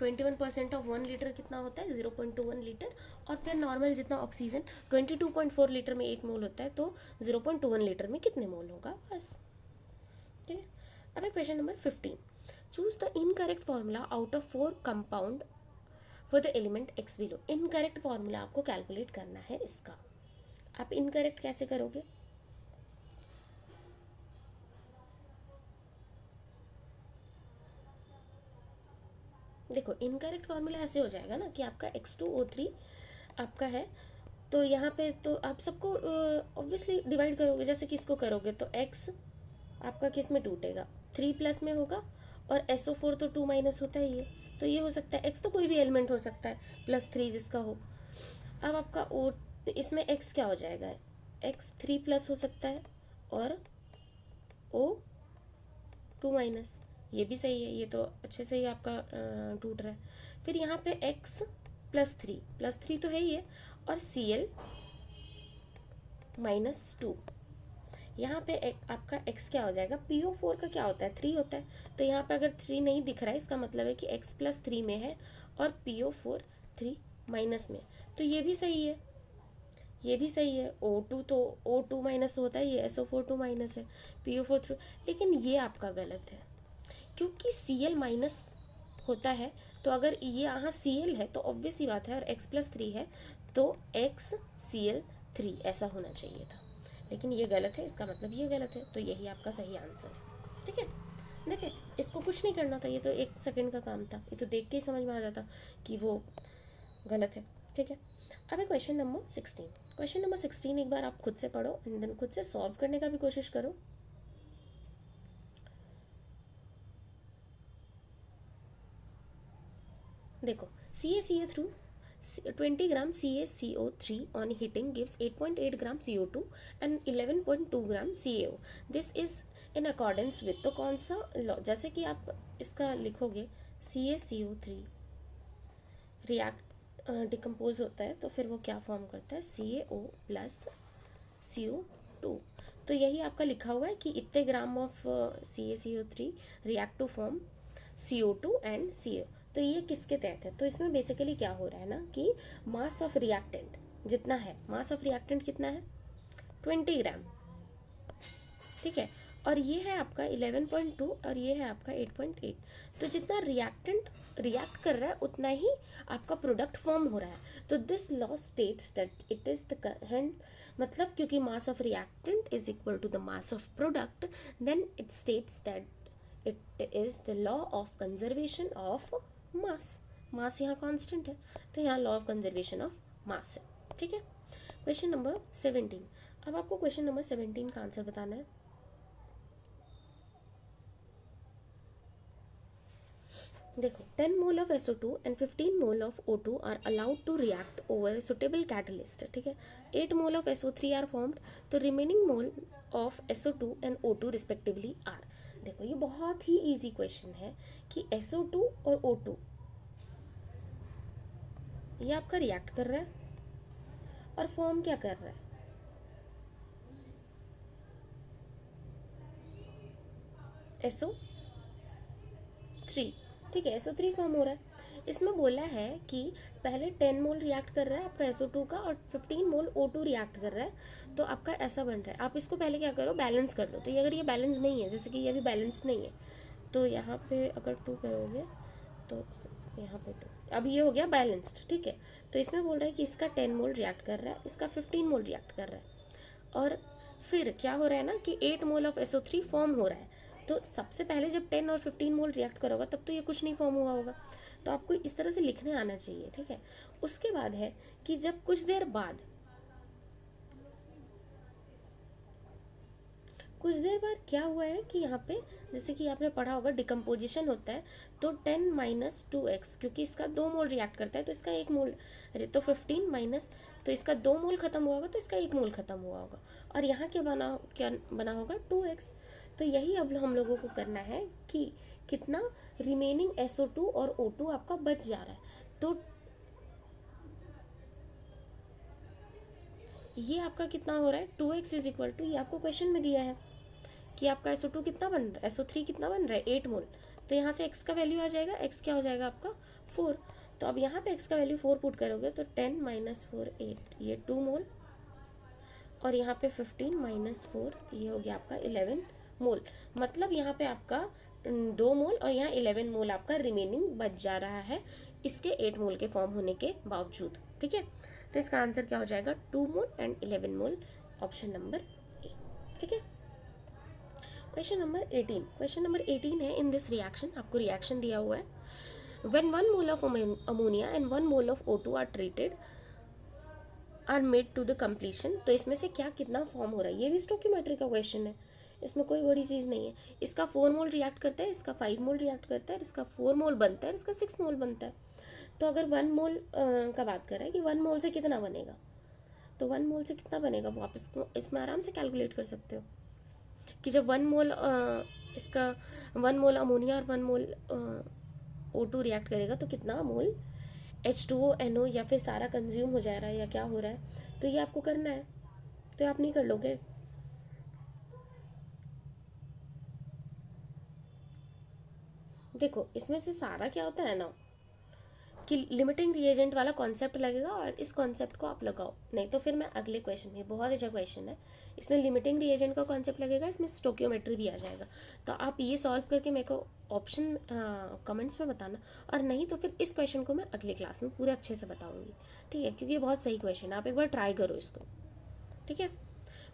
21% ऑफ 1 लीटर कितना होता है, 0.21 लीटर। और फिर नॉर्मल जितना ऑक्सीजन 22.4 लीटर में 1 मोल होता है, तो 0.21 लीटर में कितने मोल होगा, बस। ठीक है। अब है question number 15। Choose the incorrect formula out of 4 compound for the element x below. Incorrect formula आपको कैलकुलेट करना है इसका। आप इनकरेक्ट कैसे करोगे, देखो इनकरेक्ट फॉर्मूला ऐसे हो जाएगा ना कि आपका X2O3 आपका है, तो यहाँ पे तो आप सबको ऑब्वियसली डिवाइड करोगे, जैसे किसको करोगे तो X आपका किस में टूटेगा, 3+ में होगा, और SO4 तो 2- होता ही है, तो ये हो सकता है X तो कोई भी एलिमेंट हो सकता है +3 जिसका हो। अब आपका O, इसमें X क्या हो जाएगा, X 3+ हो सकता है, और O 2-, ये भी सही है, ये तो अच्छे से ही आपका टूट रहा है। फिर यहाँ पे X +3 तो है ही है, और Cl -2, यहाँ पे आपका X क्या हो जाएगा, PO4 का क्या होता है, 3 होता है, तो यहाँ पे अगर 3 नहीं दिख रहा है इसका मतलब है कि X +3 में है और PO4 3- में, तो ये भी सही है, ये भी सही है। O2 तो O2- तो होता है, ये SO4 2- है, PO4 3, लेकिन ये आपका गलत है, क्योंकि Cl- होता है, तो अगर ये यहाँ Cl है तो ऑब्वियस ही बात है, और X +3 है तो XCl3 ऐसा होना चाहिए था, लेकिन ये गलत है, इसका मतलब ये गलत है, तो यही आपका सही आंसर है। ठीक है, देखिए इसको कुछ नहीं करना था, ये तो 1 सेकंड का काम था, ये तो देख के ही समझ में आ जाता कि वो गलत है। ठीक है, अब है क्वेश्चन नंबर 16। क्वेश्चन नंबर 16 एक बार आप खुद से पढ़ो एंड देन खुद से सॉल्व करने का भी कोशिश करो। देखो CaCO through 20 gram CaCO3 on heating gives 8.8 gram CO2 and 11.2 gram CaO. This is in accordance with, तो कौन सा लॉ, जैसे कि आप इसका लिखोगे CaCO3 रिएक्ट डिकम्पोज होता है तो फिर वो क्या फॉर्म करता है, CaO + CO2, तो यही आपका लिखा हुआ है कि इतने gram of CaCO3 react to form CO2 and CaO। तो ये किसके तहत है, तो इसमें बेसिकली क्या हो रहा है ना कि मास ऑफ रिएक्टेंट जितना है, मास ऑफ रिएक्टेंट कितना है 20 ग्राम, ठीक है, और ये है आपका 11.2 और ये है आपका 8.8, तो जितना रिएक्टेंट रिएक्ट कर रहा है उतना ही आपका प्रोडक्ट फॉर्म हो रहा है। तो this law states that it is the, मतलब क्योंकि mass of reactant is equal to the mass of product, then it states that it is the law of conservation of mass. Mass यहाँ constant है, तो यहाँ law of conservation of mass है। ठीक है, question number 17। अब आपको question number 17 का आंसर बताना है। देखो 10 mole of SO2 and 15 mole of O2 are allowed to react over suitable catalyst. ठीक है, 8 mole of SO3 are formed, तो remaining mole of SO2 and O2 respectively are. देखो ये बहुत ही इजी क्वेश्चन है कि SO2 और O2 ये आपका रिएक्ट कर रहा है और फॉर्म क्या कर रहा है, SO3। ठीक है, SO3 फॉर्म हो रहा है। इसमें बोला है कि पहले 10 मोल रिएक्ट कर रहा है आपका SO2 का और 15 मोल O2 रिएक्ट कर रहा है, तो आपका ऐसा बन रहा है। आप इसको पहले क्या करो, बैलेंस कर लो। तो ये अगर ये बैलेंस नहीं है, जैसे कि ये अभी बैलेंस नहीं है, तो यहाँ पे अगर 2 करोगे तो यहाँ पे 2, अब ये हो गया बैलेंस्ड। ठीक है, तो इसमें बोल रहा है कि इसका 10 मोल रिएक्ट कर रहा है, इसका 15 मोल रिएक्ट कर रहा है, और फिर क्या हो रहा है ना कि 8 मोल ऑफ SO3 फॉर्म हो रहा है। तो सबसे पहले जब 10 और 15 मोल रिएक्ट करोगा तब तो ये कुछ नहीं फॉर्म हुआ होगा, तो आपको इस तरह से लिखने आना चाहिए। ठीक है, उसके बाद है कि जब कुछ देर बाद क्या हुआ है कि यहाँ पे जैसे कि आपने पढ़ा होगा डिकम्पोजिशन होता है, तो 10 - 2x, क्योंकि इसका 2 मोल रिएक्ट करता है तो इसका 1 मोल, तो 15 माइनस, तो इसका 2 मोल खत्म हुआ होगा तो इसका 1 मोल खत्म हुआ होगा, और यहाँ क्या बना होगा 2x। तो यही अब हम लोगों को करना है कि कितना रिमेनिंग SO2 और O2 आपका बच जा रहा है। तो ये आपका कितना हो रहा है 2x इज इक्वल टू, ये आपको क्वेश्चन में दिया है कि आपका SO2 कितना बन रहा है, SO3 कितना बन रहा है, 8 मोल। तो यहाँ से x का वैल्यू आ जाएगा, x क्या हो जाएगा आपका 4। तो अब यहाँ पे x का वैल्यू 4 पुट करोगे तो 10 - 4 8, ये 2 मोल, और यहाँ पे 15 - 4 ये हो गया आपका 11 मोल। मतलब यहाँ पे आपका 2 मोल और यहाँ 11 मोल आपका रिमेनिंग बच जा रहा है इसके 8 मोल के फॉर्म होने के बावजूद। ठीक है, तो इसका आंसर क्या हो जाएगा 2 mole and 11 mole, option number A. ठीक है, क्वेश्चन नंबर 18। क्वेश्चन नंबर 18 है, इन दिस रिएक्शन, आपको रिएक्शन दिया हुआ है, when 1 mole of ammonia and 1 mole of O2 are treated are made to the completion. तो इसमें से क्या कितना फॉर्म हो रहा है, ये भी स्टोकियोमेट्री का क्वेश्चन है, इसमें कोई बड़ी चीज़ नहीं है। इसका 4 मोल रिएक्ट करता है, इसका 5 मोल रिएक्ट करता है, इसका 4 मोल बनता है, इसका 6 मोल बनता है। तो अगर 1 मोल का बात कर रहा है कि 1 मोल से कितना बनेगा, तो 1 मोल से कितना बनेगा वो आप इसमें आराम से कैलकुलेट कर सकते हो कि जब 1 मोल इसका 1 मोल अमोनिया और 1 मोल O2 रिएक्ट करेगा तो कितना मोल H2O NO या फिर सारा कंज्यूम हो जा रहा है या क्या हो रहा है, तो ये आपको करना है। तो आप नहीं कर लोगे, देखो इसमें से सारा क्या होता है ना कि लिमिटिंग रिएजेंट वाला कॉन्सेप्ट लगेगा, और इस कॉन्सेप्ट को आप लगाओ, नहीं तो फिर मैं अगले क्वेश्चन में, बहुत अच्छा क्वेश्चन है, इसमें लिमिटिंग रिएजेंट का कॉन्सेप्ट लगेगा, इसमें स्टोकियोमेट्री भी आ जाएगा। तो आप ये सॉल्व करके मेरे को ऑप्शन कमेंट्स में बताना, और नहीं तो फिर इस क्वेश्चन को मैं अगले क्लास में पूरे अच्छे से बताऊँगी। ठीक है, क्योंकि ये बहुत सही क्वेश्चन है, आप एक बार ट्राई करो इसको। ठीक है,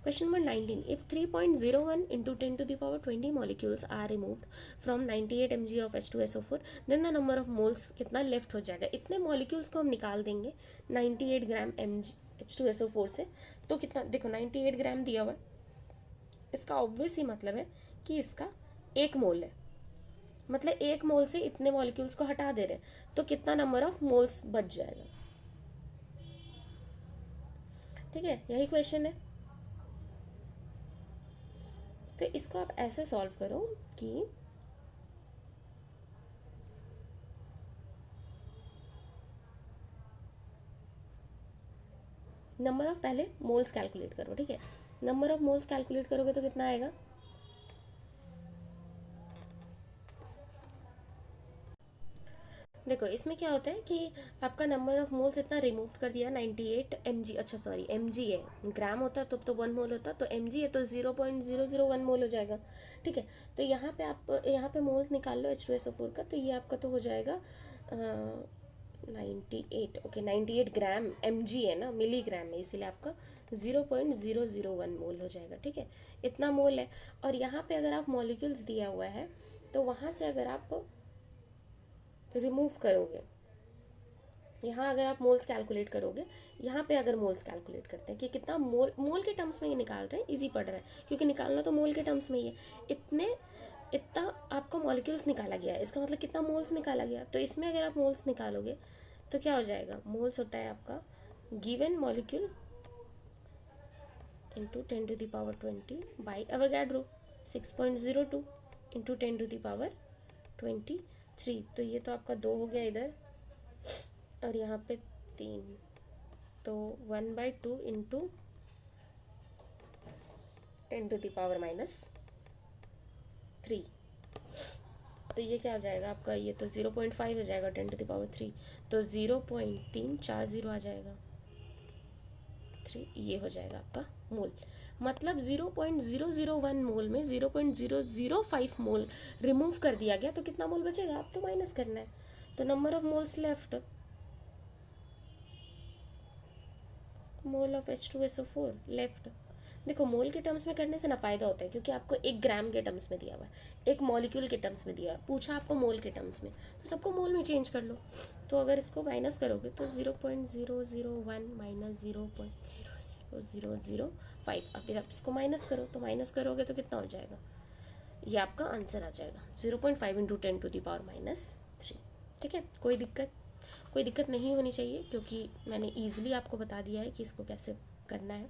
question number 19, if 3.01 into 10 to the power 20 molecules are removed from 98 mg of H2SO4, then the number of moles कितना लेफ्ट हो जाएगा। इतने मॉलिक्यूल्स को हम निकाल देंगे 98 ग्राम H2SO4 से, तो कितना, देखो 98 ग्राम दिया हुआ है, इसका ऑब्वियस ही मतलब है कि इसका 1 मोल है, मतलब 1 मोल से इतने मॉलिक्यूल्स को हटा दे रहे हैं, तो कितना नंबर ऑफ मोल्स बच जाएगा। ठीक है, यही क्वेश्चन है। तो इसको आप ऐसे सॉल्व करो कि नंबर ऑफ, पहले मोल्स कैलकुलेट करो। ठीक है, नंबर ऑफ मोल्स कैलकुलेट करोगे तो कितना आएगा, देखो इसमें क्या होता है कि आपका नंबर ऑफ मोल्स इतना रिमूव कर दिया 98 mg, अच्छा सॉरी mg है, ग्राम होता तो 1 मोल होता, तो mg है तो 0.001 मोल हो जाएगा। ठीक है, तो यहाँ पे आप यहाँ पे मोल्स निकाल लो H2SO4 का, तो ये आपका तो हो जाएगा 98, ओके 98 ग्राम mg है ना, मिलीग्राम है, इसीलिए आपका 0.001 मोल हो जाएगा। ठीक है, इतना मोल है, और यहाँ पे अगर आप मॉलिक्यूल्स दिया हुआ है तो वहाँ से अगर आप रिमूव करोगे, यहाँ अगर आप मोल्स कैलकुलेट करोगे, यहाँ पे अगर मोल्स कैलकुलेट करते हैं कि कितना मोल, मोल के टर्म्स में ये निकाल रहे हैं, इजी पड़ रहा है क्योंकि निकालना तो मोल के टर्म्स में ही है। इतना आपको मॉलिक्यूल्स निकाला गया है, इसका मतलब कितना मोल्स निकाला गया, तो इसमें अगर आप मोल्स निकालोगे तो क्या हो जाएगा, मोल्स होता है आपका given molecule into 10 to the power 20 by Avogadro 6.02 into 10 to the power 23। तो ये तो आपका 2 हो गया इधर, और यहाँ पे 3, तो 1/2 इंटू 10 to the power -3। तो ये क्या हो जाएगा आपका, ये तो 0.5 हो जाएगा 10 to the power 3, तो 0.340 आ जाएगा 3, ये हो जाएगा आपका मोल। मतलब 0.001 मोल में 0.005 मोल रिमूव कर दिया गया, तो कितना मोल बचेगा, आप तो माइनस करना है, तो number of moles left, mole of H2SO4 left. देखो मोल के टर्म्स में करने से ना फ़ायदा होता है, क्योंकि आपको 1 ग्राम के टर्म्स में दिया हुआ है, 1 मॉलिक्यूल के टर्म्स में दिया है, पूछा आपको मोल के टर्म्स में, तो सबको मोल में चेंज कर लो। तो अगर इसको माइनस करोगे तो 0.001 माइनस 0.00005, आप इसको माइनस करो, तो माइनस करोगे तो कितना हो जाएगा, ये आपका आंसर आ जाएगा 0.5 इंटू 10 to the power -3। ठीक है, कोई दिक्कत नहीं होनी चाहिए, क्योंकि मैंने ईजिली आपको बता दिया है कि इसको कैसे करना है।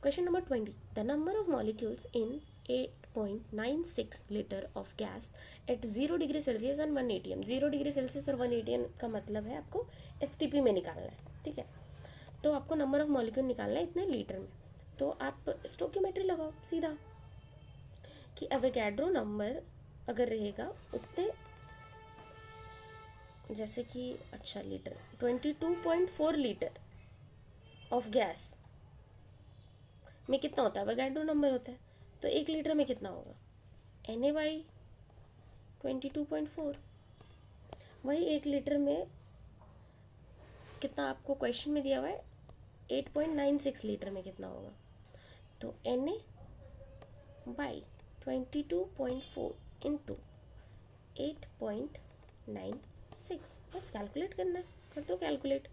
Question number 20, the number of molecules in 8.96 litre of gas at 0 degree Celsius and 1 atm। 0 degree Celsius और 1 atm का मतलब है आपको STP में निकालना है। ठीक है, तो आपको नंबर ऑफ मॉलिक्यूल निकालना है इतने लीटर में, तो आप स्टोकियोमेट्री लगाओ सीधा कि एवोगैड्रो नंबर अगर रहेगा उतने, जैसे कि अच्छा लीटर 22.4 लीटर ऑफ गैस में कितना होता है, एवोगैड्रो नंबर होता है, तो 1 लीटर में कितना होगा, Na/22.4। वही 1 लीटर में कितना आपको क्वेश्चन में दिया हुआ है, 8.96 लीटर में कितना होगा, तो Na/22.4 इंटू 8.96, बस कैलकुलेट करना है, कर दो कैलकुलेट।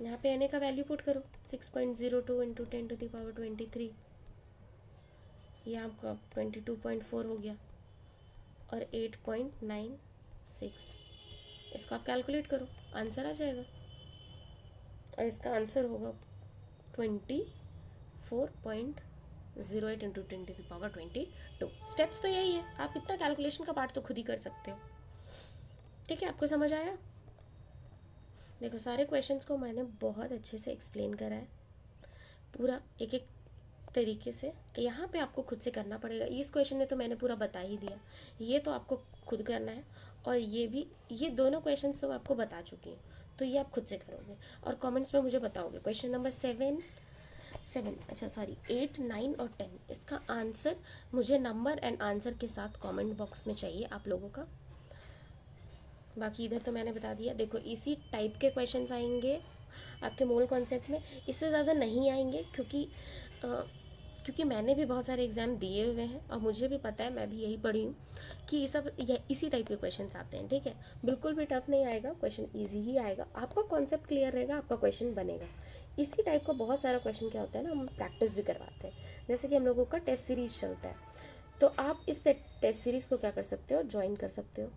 यहाँ पे Na का वैल्यू पुट करो, 6.02 इंटू 10⁻23, ये आपका 22.4 हो गया, और 8.96, इसको आप कैलकुलेट करो, आंसर आ जाएगा, और इसका आंसर होगा 24.08 इंटू 10⁻22। स्टेप्स तो यही है, आप इतना कैलकुलेशन का पार्ट तो खुद ही कर सकते हो। ठीक है, आपको समझ आया? देखो सारे क्वेश्चंस को मैंने बहुत अच्छे से एक्सप्लेन करा है, पूरा एक एक तरीके से। यहाँ पे आपको खुद से करना पड़ेगा, इस क्वेश्चन में तो मैंने पूरा बता ही दिया, ये तो आपको खुद करना है, और ये भी, ये दोनों क्वेश्चंस तो मैं आपको बता चुकी हूँ, तो ये आप खुद से करोगे और कमेंट्स में मुझे बताओगे। क्वेश्चन नंबर 8, 9 और 10, इसका आंसर मुझे नंबर एंड आंसर के साथ कमेंट बॉक्स में चाहिए आप लोगों का। बाकी इधर तो मैंने बता दिया। देखो इसी टाइप के क्वेश्चंस आएंगे आपके मोल कॉन्सेप्ट में, इससे ज़्यादा नहीं आएंगे, क्योंकि मैंने भी बहुत सारे एग्ज़ाम दिए हुए हैं और मुझे भी पता है, मैं भी यही पढ़ी हूँ कि ये सब इसी टाइप के क्वेश्चंस आते हैं। ठीक है, बिल्कुल भी टफ नहीं आएगा, क्वेश्चन इजी ही आएगा, आपका कॉन्सेप्ट क्लियर रहेगा, आपका क्वेश्चन बनेगा। इसी टाइप का बहुत सारा क्वेश्चन क्या होता है ना, हम प्रैक्टिस भी करवाते हैं, जैसे कि हम लोगों का टेस्ट सीरीज़ चलता है, तो आप इस टेस्ट सीरीज़ को क्या कर सकते हो, ज्वाइन कर सकते हो।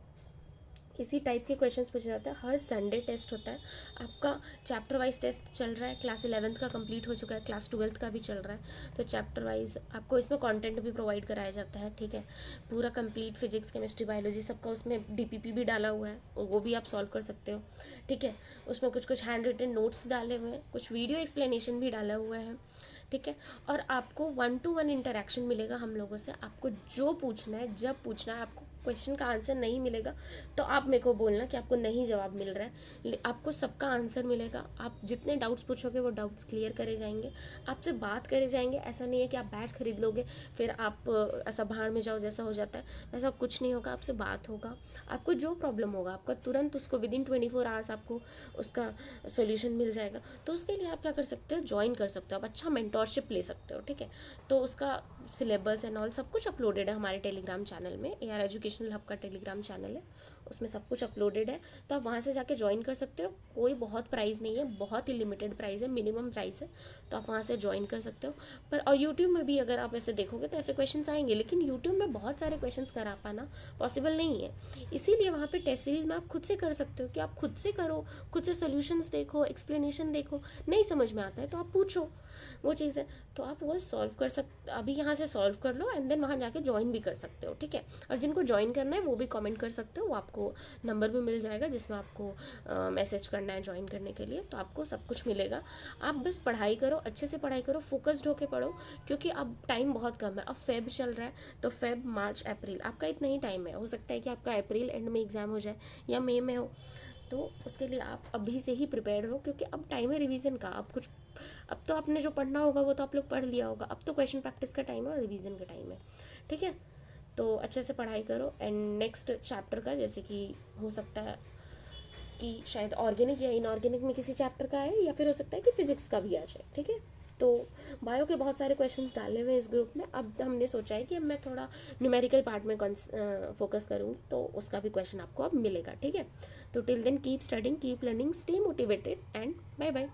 इसी टाइप के क्वेश्चंस पूछे जाते हैं, हर संडे टेस्ट होता है आपका, चैप्टर वाइज टेस्ट चल रहा है, क्लास 11th का कंप्लीट हो चुका है, क्लास 12th का भी चल रहा है, तो चैप्टर वाइज आपको इसमें कंटेंट भी प्रोवाइड कराया जाता है। ठीक है, पूरा कंप्लीट फिजिक्स केमिस्ट्री बायोलॉजी सबका उसमें DPP भी डाला हुआ है, वो भी आप सॉल्व कर सकते हो। ठीक है, उसमें कुछ हैंड रिटन नोट्स डाले हुए हैं, कुछ वीडियो एक्सप्लेनेशन भी डाला हुआ है। ठीक है, और आपको 1-to-1 इंटरेक्शन मिलेगा हम लोगों से, आपको जो पूछना है जब पूछना है, आपको क्वेश्चन का आंसर नहीं मिलेगा तो आप मेरे को बोलना कि आपको नहीं जवाब मिल रहा है, आपको सबका आंसर मिलेगा, आप जितने डाउट्स पूछोगे वो डाउट्स क्लियर करे जाएंगे, आपसे बात करे जाएंगे। ऐसा नहीं है कि आप बैच खरीद लोगे फिर आप ऐसा भाड़ में जाओ जैसा हो जाता है, ऐसा कुछ नहीं होगा, आपसे बात होगा, आपको जो प्रॉब्लम होगा आपका तुरंत उसको विदिन 24 आवर्स आपको उसका सोल्यूशन मिल जाएगा। तो उसके लिए आप क्या कर सकते हो, ज्वाइन कर सकते हो, आप अच्छा मेंटोरशिप ले सकते हो। ठीक है, तो उसका सिलेबस एंड ऑल सब कुछ अपलोडेड है हमारे टेलीग्राम चैनल में, AR एजुकेशनल हब का टेलीग्राम चैनल है, उसमें सब कुछ अपलोडेड है, तो आप वहाँ से जाके ज्वाइन कर सकते हो। कोई बहुत प्राइस नहीं है, बहुत ही लिमिटेड प्राइस है, मिनिमम प्राइस है, तो आप वहाँ से ज्वाइन कर सकते हो। पर और यूट्यूब में भी अगर आप ऐसे देखोगे तो ऐसे क्वेश्चंस आएंगे, लेकिन यूट्यूब में बहुत सारे क्वेश्चंस करा पाना पॉसिबल नहीं है, इसीलिए वहाँ पे टेस्ट सीरीज में आप खुद से कर सकते हो, कि आप खुद से करो, खुद से सोल्यूशंस देखो, एक्सप्लेनेशन देखो, नहीं समझ में आता है तो आप पूछो, वो चीज़ है, तो आप वो सॉल्व कर सकते, अभी यहाँ से सॉल्व कर लो एंड देन वहाँ जाके ज्वाइन भी कर सकते हो। ठीक है, और जिनको ज्वाइन करना है वो भी कमेंट कर सकते हो, वो आपको नंबर भी मिल जाएगा जिसमें आपको मैसेज करना है ज्वाइन करने के लिए, तो आपको सब कुछ मिलेगा। आप बस पढ़ाई करो, अच्छे से पढ़ाई करो, फोकस्ड होकर पढ़ो, क्योंकि अब टाइम बहुत कम है, अब फेब चल रहा है, तो फेब, मार्च, अप्रैल आपका इतना ही टाइम है, हो सकता है कि आपका अप्रैल एंड में एग्ज़ाम हो जाए या मई में हो, तो उसके लिए आप अभी से ही प्रिपेयर हो, क्योंकि अब टाइम है रिवीजन का। अब तो आपने जो पढ़ना होगा वो तो आप लोग पढ़ लिया होगा, अब तो क्वेश्चन प्रैक्टिस का टाइम है और रिवीजन का टाइम है। ठीक है, तो अच्छे से पढ़ाई करो, एंड नेक्स्ट चैप्टर का, जैसे कि हो सकता है कि शायद ऑर्गेनिक या इनऑर्गेनिक में किसी चैप्टर का है, या फिर हो सकता है कि फिजिक्स का भी आ जाए। ठीक है, तो बायो के बहुत सारे क्वेश्चंस डाले हुए हैं इस ग्रुप में, अब हमने सोचा है कि अब मैं थोड़ा न्यूमेरिकल पार्ट में फोकस करूँगी, तो उसका भी क्वेश्चन आपको अब मिलेगा। ठीक है, तो till then keep studying, keep learning, stay motivated and bye bye.